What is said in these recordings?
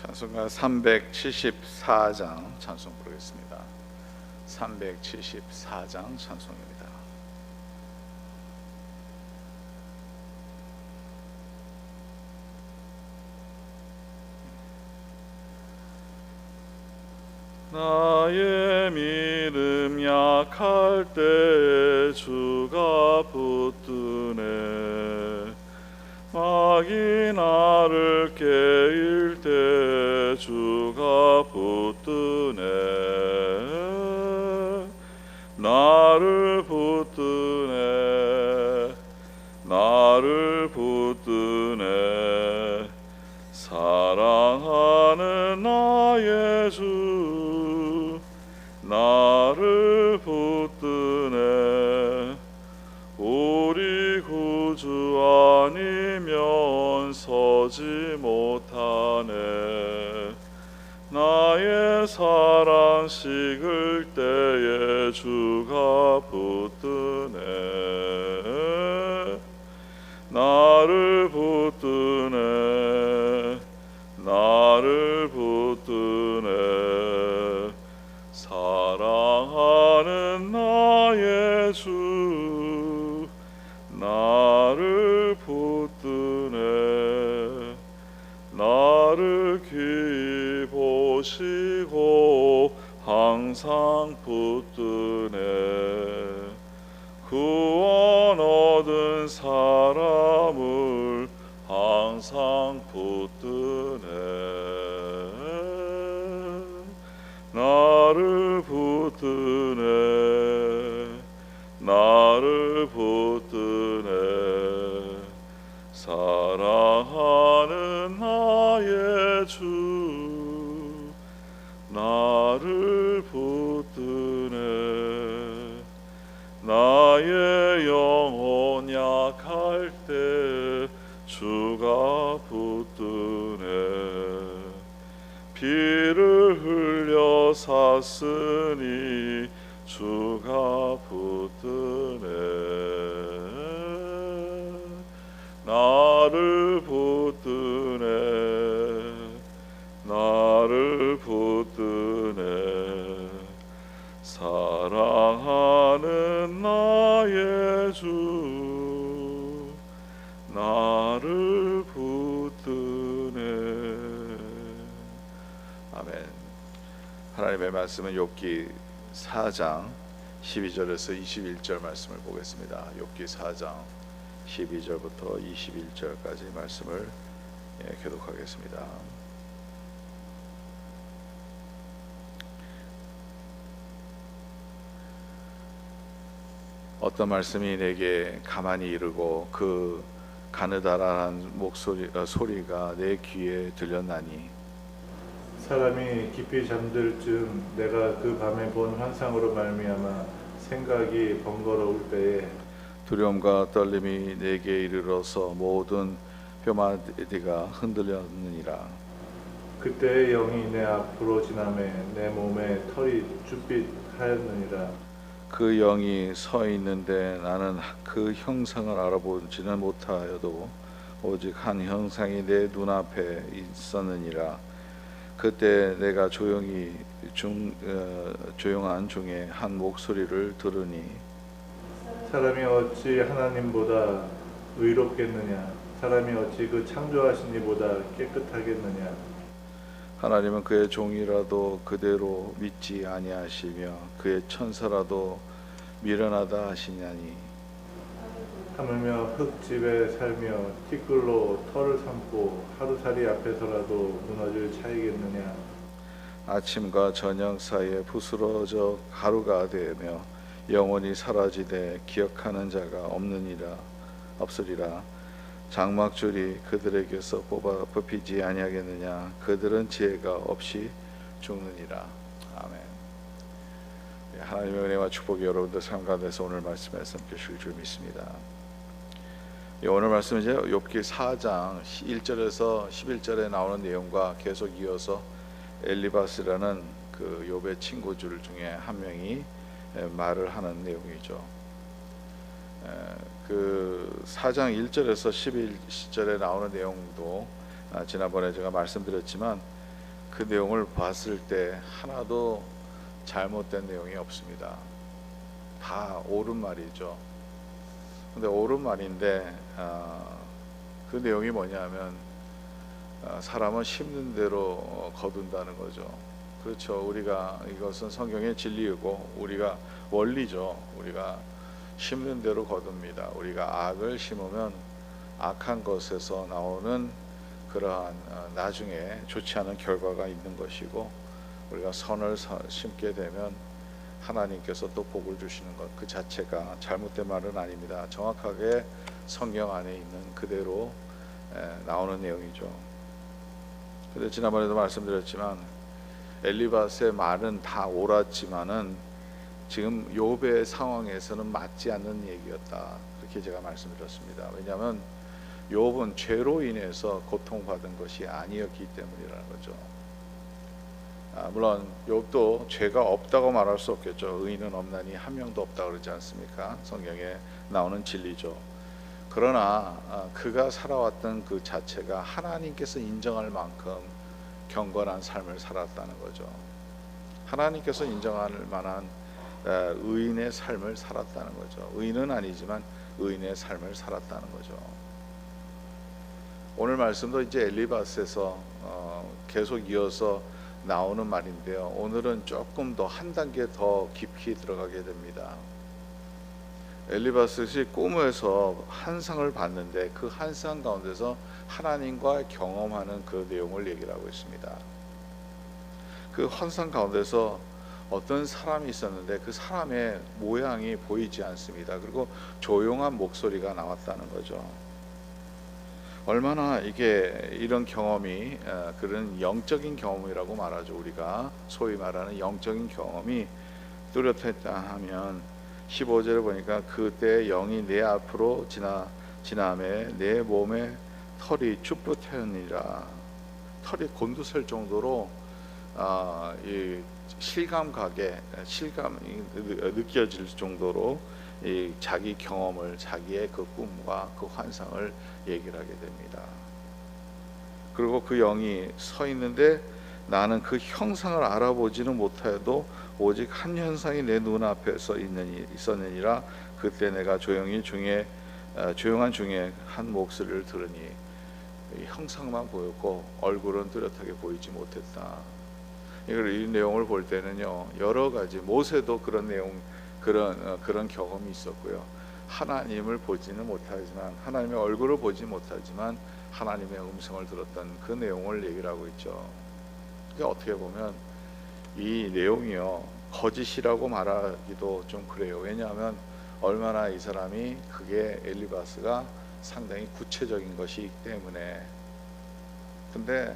찬송가 374장 찬송 부르겠습니다. 374장 찬송입니다. 나의 믿음 약할 때 주가 붙드네. 마귀 나를 깨일 때 주가 붙드네. 나를 붙드네. 나를 붙드네. 사랑하는 나의 주 나를 붙드네. 우리 구주 아니면 서지 못하네. 나의 사랑 식을 때에 주가 붙드네. 나를 붙드네. 나를 붙드네. 사랑하는 나의 주 나를 붙드네. 나를 귀히 보시고 항상 붙드네. 구원 얻은 사람을 항상 붙드네. 나를 붙드네. 나를 붙드네. 사랑하는 나의 주 나를 붙드네. 나의 영혼 약할 때 주가 붙드네. 피를 흘려 샀으니 주가 붙드네. 나를 붙드네. 나를 붙드네. 사랑하는 나의 주 나를 붙드네. 아멘. 하나님의 말씀은 욥기 4장 12절에서 21절 말씀을 보겠습니다. 욥기 4장 12절부터 21절까지 말씀을 교독하겠습니다. 어떤 말씀이 내게 가만히 이르고 그 가느다란 소리가 내 귀에 들렸나니, 사람이 깊이 잠들 즈음 내가 그 밤에 본 환상으로 말미암아 생각이 번거로울 때에 두려움과 떨림이 내게 이르러서 모든 뼈마디가 흔들렸느니라. 그때의 영이 내 앞으로 지나매 내 몸에 털이 쭈삣하였느니라. 그 영이 서 있는데 나는 그 형상을 알아보지는 못하여도 오직 한 형상이 내 눈앞에 있었느니라. 그때 내가 조용한 중에 한 목소리를 들으니, 사람이 어찌 하나님보다 의롭겠느냐. 사람이 어찌 그 창조하신 이보다 깨끗하겠느냐. 하나님은 그의 종이라도 그대로 믿지 아니하시며 그의 천사라도 미련하다 하시냐니, 하물며 흙집에 살며 티끌로 털을 삼고 하루살이 앞에서라도 무너질 차이겠느냐. 아침과 저녁 사이에 부스러져 가루가 되며 영원히 사라지되 기억하는 자가 없으리라. 장막줄이 그들에게서 뽑히지 아니하겠느냐. 그들은 지혜가 없이 죽느니라. 아멘. 하나님의 은혜와 축복이 여러분들 삶 가운데서 오늘 말씀에서 함께하실 줄 믿습니다. 오늘 말씀은 이제 욥기 4장 1절에서 11절에 나오는 내용과 계속 이어서 엘리바스라는 그 욥의 친구들 중에 한 명이 말을 하는 내용이죠. 그 4장 1절에서 11절에 나오는 내용도 지난번에 제가 말씀드렸지만 그 내용을 봤을 때 하나도 잘못된 내용이 없습니다. 다 옳은 말이죠. 근데 옳은 말인데 그 내용이 뭐냐면 사람은 심는 대로 거둔다는 거죠. 그렇죠. 우리가 이것은 성경의 진리이고 우리가 원리죠. 우리가 심는 대로 거둡니다. 우리가 악을 심으면 악한 것에서 나오는 그러한 나중에 좋지 않은 결과가 있는 것이고, 우리가 선을 심게 되면 하나님께서 또 복을 주시는 것, 그 자체가 잘못된 말은 아닙니다. 정확하게 성경 안에 있는 그대로 나오는 내용이죠. 근데 지난번에도 말씀드렸지만 엘리바스의 말은 다 옳았지만은 지금 욥의 상황에서는 맞지 않는 얘기였다, 그렇게 제가 말씀드렸습니다. 왜냐하면 욥은 죄로 인해서 고통받은 것이 아니었기 때문이라는 거죠. 물론 욥도 죄가 없다고 말할 수 없겠죠. 의인은 없나니 한 명도 없다 그러지 않습니까? 성경에 나오는 진리죠. 그러나 그가 살아왔던 그 자체가 하나님께서 인정할 만큼 경건한 삶을 살았다는 거죠. 하나님께서 인정할 만한 의인의 삶을 살았다는 거죠. 의인은 아니지만 의인의 삶을 살았다는 거죠. 오늘 말씀도 이제 엘리바스에서 계속 이어서 나오는 말인데요. 오늘은 조금 더 한 단계 더 깊이 들어가게 됩니다. 엘리바스의 꿈에서 환상을 봤는데 그 환상 가운데서 하나님과 경험하는 그 내용을 얘기를 하고 있습니다. 그 환상 가운데서 어떤 사람이 있었는데 그 사람의 모양이 보이지 않습니다. 그리고 조용한 목소리가 나왔다는 거죠. 얼마나 이게 이런 경험이 그런 영적인 경험이라고 말하죠. 우리가 소위 말하는 영적인 경험이 뚜렷했다 하면 15절에 보니까 그때 영이 내 앞으로 지나매 내 몸에 털이 쭈뼛하니라. 털이 곤두설 정도로 이 실감이 느껴질 정도로 이 자기 경험을, 자기의 그 꿈과 그 환상을 얘기를 하게 됩니다. 그리고 그 영이 서 있는데 나는 그 형상을 알아보지는 못하여도 오직 한 현상이 내 눈앞에 있었느니라. 그때 내가 조용한 중에 한 목소리를 들으니 이 형상만 보였고 얼굴은 뚜렷하게 보이지 못했다. 이 내용을 볼 때는요, 여러 가지, 모세도 그런 내용, 그런 경험이 있었고요. 하나님을 보지는 못하지만, 하나님의 얼굴을 보지 못하지만 하나님의 음성을 들었던 그 내용을 얘기를 하고 있죠. 그러니까 어떻게 보면 이 내용이요, 거짓이라고 말하기도 좀 그래요. 왜냐하면 얼마나 이 사람이, 그게 엘리바스가 상당히 구체적인 것이기 때문에. 근데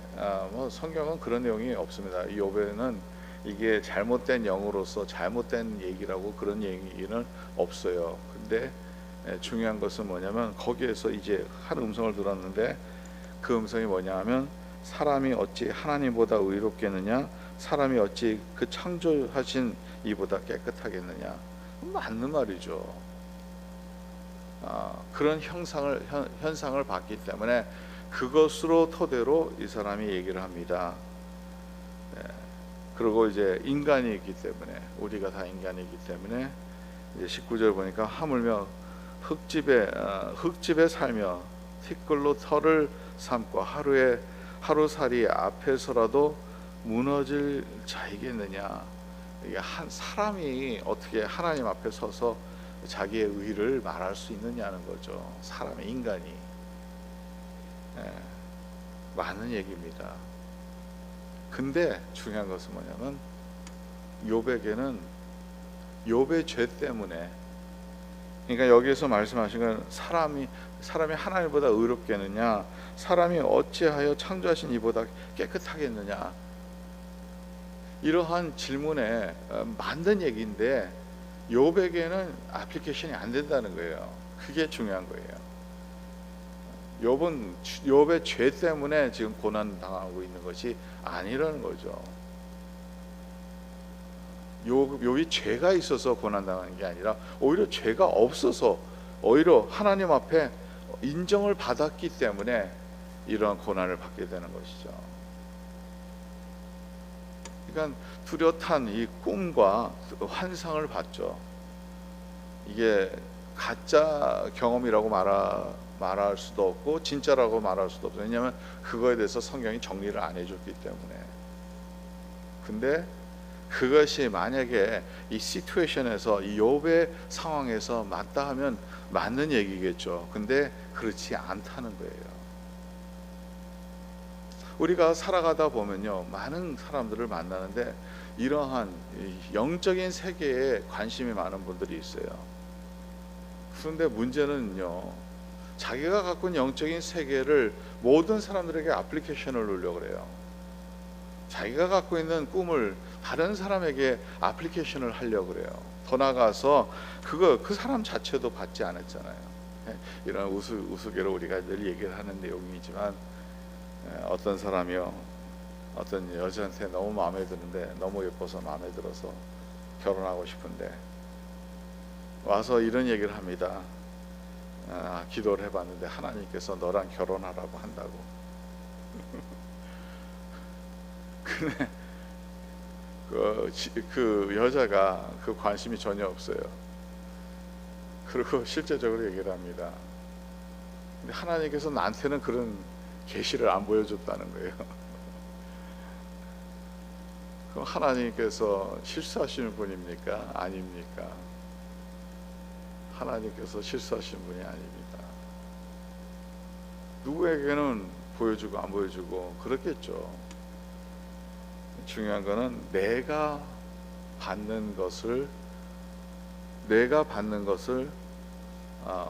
성경은 그런 내용이 없습니다. 이 욥에는 이게 잘못된 영으로서 잘못된 얘기라고 그런 얘기는 없어요. 근데 중요한 것은 뭐냐면 거기에서 이제 한 음성을 들었는데 그 음성이 뭐냐면, 사람이 어찌 하나님보다 의롭겠느냐, 사람이 어찌 그 창조하신 이보다 깨끗하겠느냐. 맞는 말이죠. 그런 현상을 봤기 때문에 그것으로 토대로 이 사람이 얘기를 합니다. 그리고 이제 인간이기 때문에, 우리가 다 인간이기 때문에 이제 19절 보니까 하물며 흙집에 살며 티끌로 털을 삼고 하루살이 앞에서라도 무너질 자이겠느냐. 이게 한 사람이 어떻게 하나님 앞에 서서 자기의 의를 말할 수 있느냐는 거죠. 사람의, 인간이. 많은 얘기입니다. 근데 중요한 것은 뭐냐면 욥에게는 욥의 죄 때문에, 그러니까 여기에서 말씀하신 건 사람이 하나님보다 의롭겠느냐, 사람이 어찌하여 창조하신 이보다 깨끗하겠느냐, 이러한 질문에 만든 얘기인데 욥에게는 애플리케이션이 안 된다는 거예요. 그게 중요한 거예요. 욥의 죄 때문에 지금 고난 당하고 있는 것이 아니라는 거죠. 욥이 죄가 있어서 고난 당하는 게 아니라 오히려 죄가 없어서, 오히려 하나님 앞에 인정을 받았기 때문에 이러한 고난을 받게 되는 것이죠. 그러니까 뚜렷한 이 꿈과 환상을 봤죠. 이게 가짜 경험이라고 말할 수도 없고 진짜라고 말할 수도 없어요. 왜냐하면 그거에 대해서 성경이 정리를 안 해줬기 때문에. 근데 그것이 만약에 이 시츄에이션에서 이 욥의 상황에서 맞다 하면 맞는 얘기겠죠. 근데 그렇지 않다는 거예요. 우리가 살아가다 보면요, 많은 사람들을 만나는데 이러한 영적인 세계에 관심이 많은 분들이 있어요. 그런데 문제는요, 자기가 갖고 있는 영적인 세계를 모든 사람들에게 애플리케이션을 놓으려고 그래요. 자기가 갖고 있는 꿈을 다른 사람에게 애플리케이션을 하려고 그래요. 더 나아가서 그 사람 자체도 받지 않았잖아요. 이런 우스개로 우리가 늘 얘기를 하는 내용이지만, 어떤 사람이요, 어떤 여자한테 너무 마음에 드는데, 너무 예뻐서 마음에 들어서 결혼하고 싶은데 와서 이런 얘기를 합니다. 기도를 해봤는데 하나님께서 너랑 결혼하라고 한다고. 근데 그 여자가 그 관심이 전혀 없어요. 그리고 실제적으로 얘기를 합니다. 근데 하나님께서 나한테는 그런 계시를 안 보여줬다는 거예요. 그럼 하나님께서 실수하시는 분입니까? 아닙니까? 하나님께서 실수하시는 분이 아닙니다. 누구에게는 보여주고 안 보여주고 그렇겠죠. 중요한 거는 내가 받는 것을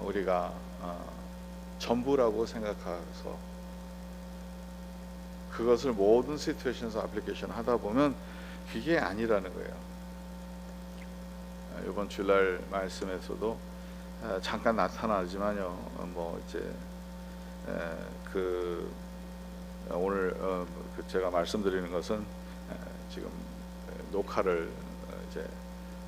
우리가 전부라고 생각해서 그것을 모든 시츄에이션에서 애플리케이션 하다 보면 그게 아니라는 거예요. 이번 주일날 말씀에서도 잠깐 나타나지만요, 뭐 이제 오늘 제가 말씀드리는 것은 지금 녹화를 이제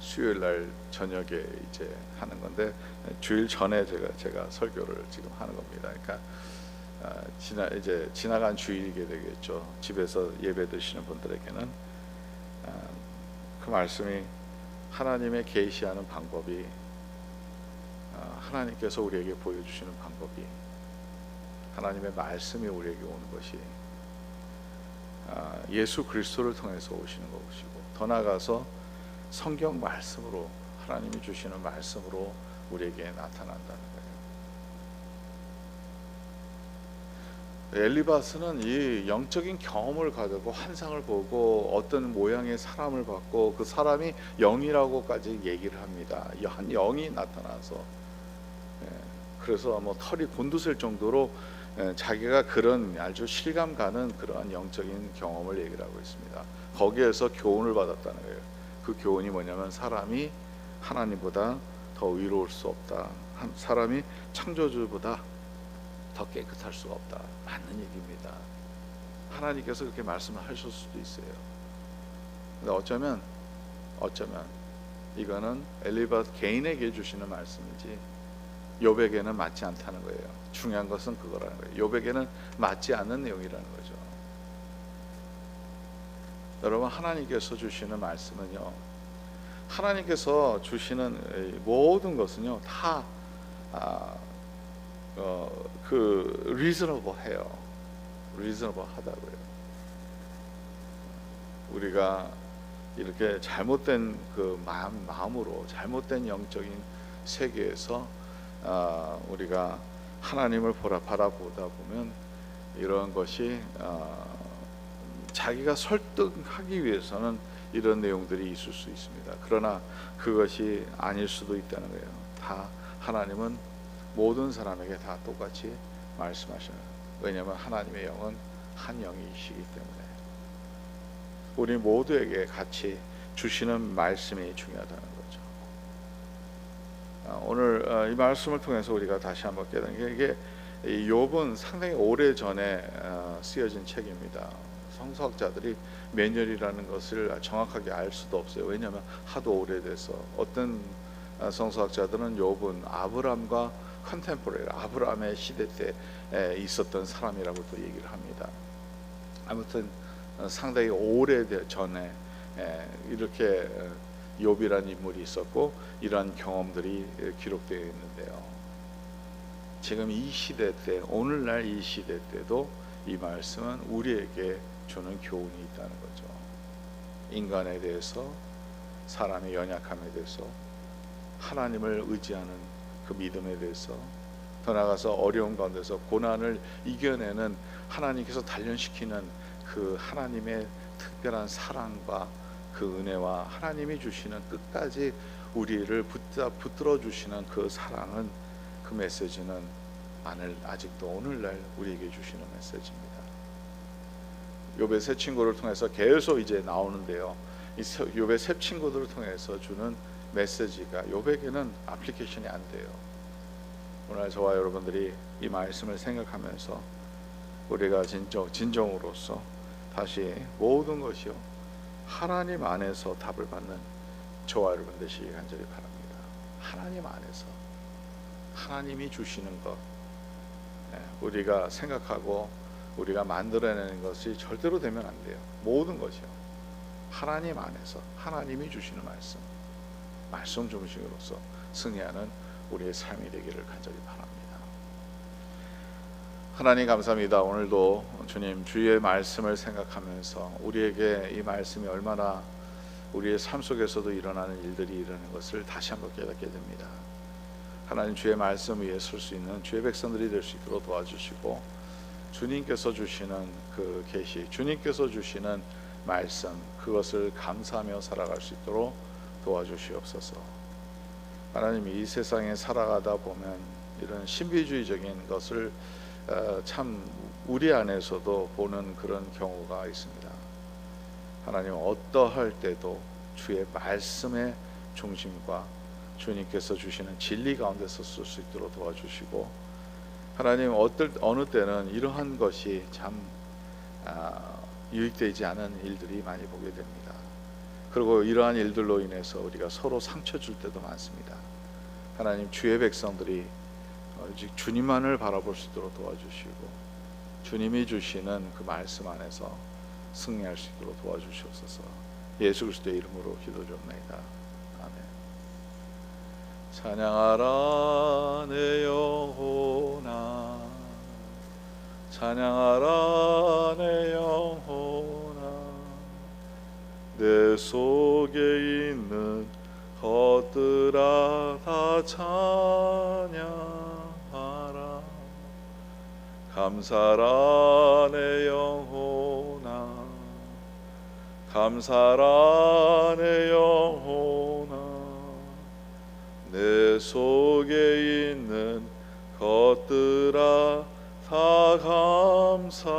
수요일날 저녁에 이제 하는 건데, 주일 전에 제가 설교를 지금 하는 겁니다. 그러니까 지나간 주일이게 되겠죠. 집에서 예배 드시는 분들에게는 그 말씀이 하나님의 계시하는 방법이, 하나님께서 우리에게 보여주시는 방법이, 하나님의 말씀이 우리에게 오는 것이 예수 그리스도를 통해서 오시는 것이고, 더 나아가서 성경 말씀으로, 하나님이 주시는 말씀으로 우리에게 나타난다는 거예요. 엘리바스는 이 영적인 경험을 가지고 환상을 보고 어떤 모양의 사람을 봤고, 그 사람이 영이라고까지 얘기를 합니다. 한 영이 나타나서, 그래서 뭐 털이 곤두설 정도로 자기가 그런 아주 실감 가는 그러한 영적인 경험을 얘기를 하고 있습니다. 거기에서 교훈을 받았다는 거예요. 그 교훈이 뭐냐면, 사람이 하나님보다 더 의로울 수 없다. 사람이 창조주보다 더 깨끗할 수가 없다. 맞는 얘기입니다. 하나님께서 그렇게 말씀을 하실 수도 있어요. 근데 어쩌면 이거는 엘리바스 개인에게 주시는 말씀이지 욥에게는 맞지 않다는 거예요. 중요한 것은 그거라는 거예요. 욥에게는 맞지 않는 내용이라는 거죠. 여러분, 하나님께서 주시는 말씀은요, 하나님께서 주시는 모든 것은요 다 reasonable 해요. reasonable 하다고요. 우리가 이렇게 잘못된 그 마음으로, 잘못된 영적인 세계에서 우리가 하나님을 바라보다 보면 이런 것이 자기가 설득하기 위해서는 이런 내용들이 있을 수 있습니다. 그러나 그것이 아닐 수도 있다는 거예요. 다 하나님은 모든 사람에게 다 똑같이 말씀하셔요. 왜냐하면 하나님의 영은 한 영이시기 때문에 우리 모두에게 같이 주시는 말씀이 중요하다는 거죠. 오늘 이 말씀을 통해서 우리가 다시 한번 깨닫는 게, 이게 욥은 상당히 오래 전에 쓰여진 책입니다. 성서학자들이 몇 년이라는 것을 정확하게 알 수도 없어요. 왜냐하면 하도 오래돼서. 어떤 성서학자들은 욥은 아브람과 컨템포레리, 아브람의 시대 때 있었던 사람이라고 또 얘기를 합니다. 아무튼 상당히 오래 전에 이렇게 욥이라는 인물이 있었고 이러한 경험들이 기록되어 있는데요. 지금 이 시대 때, 오늘날 이 시대 때도 이 말씀은 우리에게 주는 교훈이 있다는 거죠. 인간에 대해서, 사람의 연약함에 대해서, 하나님을 의지하는 그 믿음에 대해서, 더 나아가서 어려운 가운데서 고난을 이겨내는 하나님께서 단련시키는 그 하나님의 특별한 사랑과 그 은혜와 하나님이 주시는 끝까지 우리를 붙들어 주시는 그 사랑은, 그 메시지는 아직도 오늘날 우리에게 주시는 메시지입니다. 욥의 세 친구를 통해서 계속 이제 나오는데요. 이 욥의 세 친구들을 통해서 주는 메시지가 욥에게는 애플리케이션이 안 돼요. 오늘 저와 여러분들이 이 말씀을 생각하면서 우리가 진정으로서 다시 모든 것이요 하나님 안에서 답을 받는 저와 여러분 되시기 간절히 바랍니다. 하나님 안에서 하나님이 주시는 것, 우리가 생각하고 우리가 만들어내는 것이 절대로 되면 안 돼요. 모든 것이요 하나님 안에서 하나님이 주시는 말씀 중심으로서 승리하는 우리의 삶이 되기를 간절히 바랍니다. 하나님 감사합니다. 오늘도 주님 주의 말씀을 생각하면서 우리에게 이 말씀이 얼마나 우리의 삶 속에서도 일어나는 일들이 일어나는 것을 다시 한번 깨닫게 됩니다. 하나님 주의 말씀 위에 설 수 있는 주의 백성들이 될 수 있도록 도와주시고, 주님께서 주시는 그 계시, 주님께서 주시는 말씀, 그것을 감사하며 살아갈 수 있도록 도와주시옵소서. 하나님 이 세상에 살아가다 보면 이런 신비주의적인 것을 참 우리 안에서도 보는 그런 경우가 있습니다. 하나님 어떠할 때도 주의 말씀의 중심과 주님께서 주시는 진리 가운데서 쓸 수 있도록 도와주시고, 하나님 어느 때는 이러한 것이 참 유익되지 않은 일들이 많이 보게 됩니다. 그리고 이러한 일들로 인해서 우리가 서로 상처 줄 때도 많습니다. 하나님 주의 백성들이 오직 주님만을 바라볼 수 있도록 도와주시고, 주님이 주시는 그 말씀 안에서 승리할 수 있도록 도와주시옵소서. 예수 그리스도의 이름으로 기도드립니다. 아멘. 찬양하라 내 영혼아, 찬양하라 내 영혼아, 내 속에 있는 것들아 다 찬양하라. 감사라 내 영혼아, 감사라 내 영혼아, 내 속에 있는 것들아 다 감사